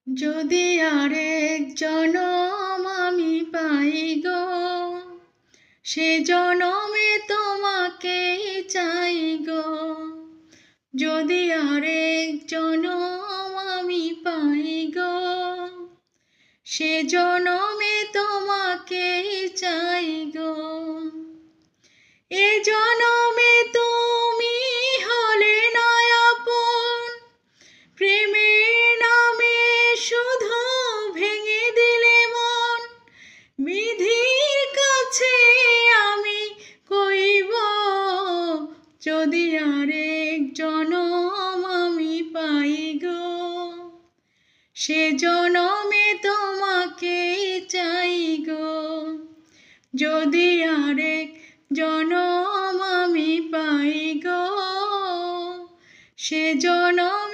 যদি আরেক জনম আমি পাই গো, সে জনমে তোমাকেই চাই গো। যদি আরেক জনম আমি পাই গো, সে জনমে তোমাকেই চাই গো। এ জনমে তুমি হলে না আপন, প্রেমের নামে শুধু ভেঙে দিলে মন। বিধির কাছে আমি কইব, যদি আরেক জনম আমি পাই গো, সে জনমে তোমাকেই চাই গো। যদি আরেক জনম আমি পাই গো, সে জনম